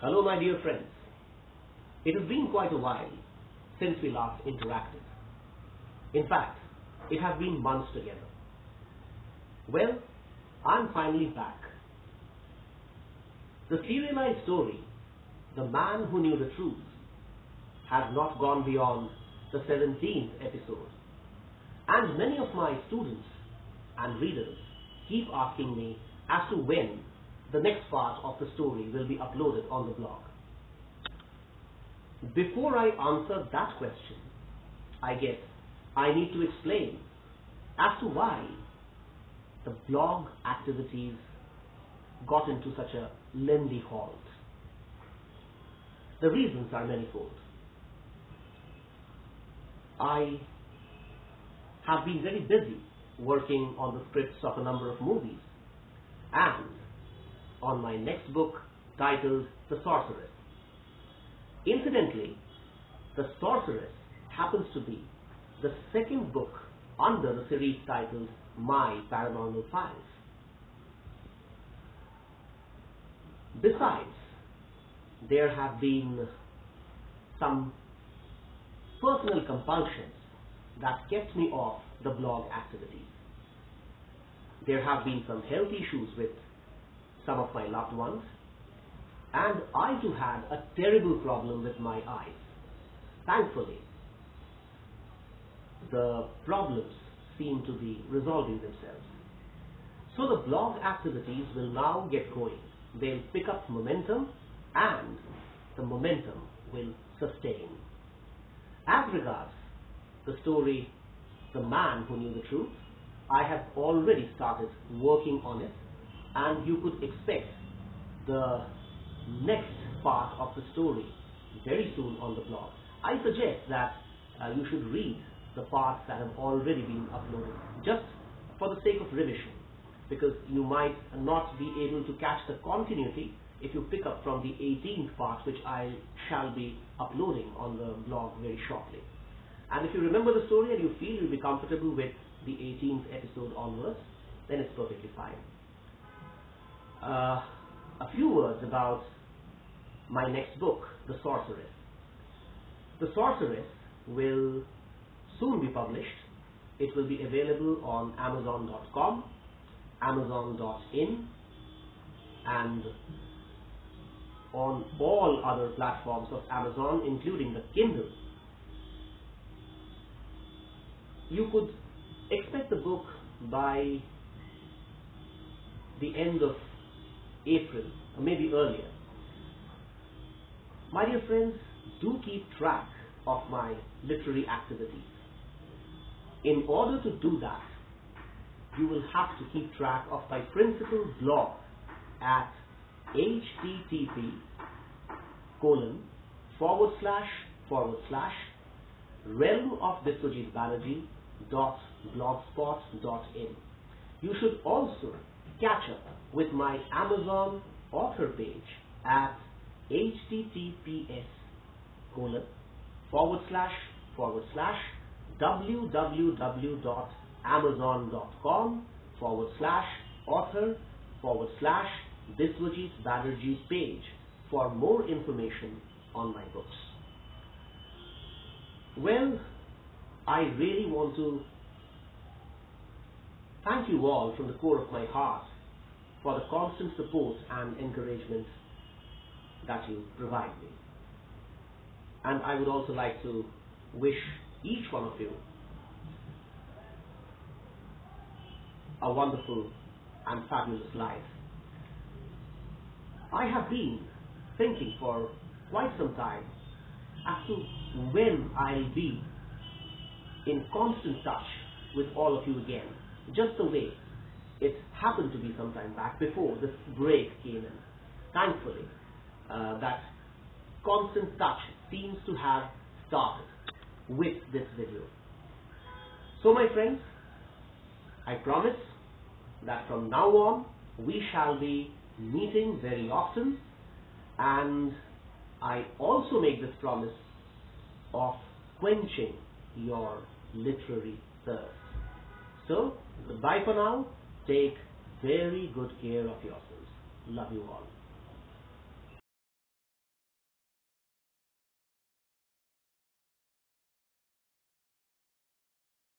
Hello, my dear friends. It has been quite a while since we last interacted. In fact, it has been months together. Well, I'm finally back. The serialized story, The Man Who Knew the Truth, has not gone beyond the 17th episode. And many of my students and readers keep asking me as to when the next part of the story will be uploaded on the blog. Before I answer that question, I guess I need to explain as to why the blog activities got into such a lengthy halt. The reasons are manifold. I have been very busy working on the scripts of a number of movies and on my next book titled The Sorceress. Incidentally, The Sorceress happens to be the second book under the series titled My Paranormal Files. Besides, there have been some personal compulsions that kept me off the blog activities. There have been some health issues with some of my loved ones, and I too had a terrible problem with my eyes. Thankfully, the problems seem to be resolving themselves. So the blog activities will now get going. They'll pick up momentum, and the momentum will sustain. As regards the story, The Man Who Knew the Truth, I have already started working on it, and you could expect the next part of the story very soon on the blog. I suggest that you should read the parts that have already been uploaded, just for the sake of revision, because you might not be able to catch the continuity if you pick up from the 18th part, which I shall be uploading on the blog very shortly. And if you remember the story and you feel you'll be comfortable with the 18th episode onwards, then it's perfectly fine. A few words about my next book, The Sorceress. The Sorceress will soon be published. It will be available on Amazon.com, Amazon.in, and on all other platforms of Amazon, including the Kindle. You could expect the book by the end of April, or maybe earlier. My dear friends, do keep track of my literary activities. In order to do that, you will have to keep track of my principal blog at http://realmofbiswajit.blogspot.in. You should also catch up with my Amazon author page at https://www.amazon.com/author/Biswajit Banerjee page for more information on my books. Well, I really want to thank you all from the core of my heart for the constant support and encouragement that you provide me. And I would also like to wish each one of you a wonderful and fabulous life. I have been thinking for quite some time as to when I'll be in constant touch with all of you again, just the way it happened to be some time back before this break came in. Thankfully, that constant touch seems to have started with this video. So my friends, I promise that from now on we shall be meeting very often, and I also make this promise of quenching your literary thirst. So, goodbye for now. Take very good care of yourselves. Love you all.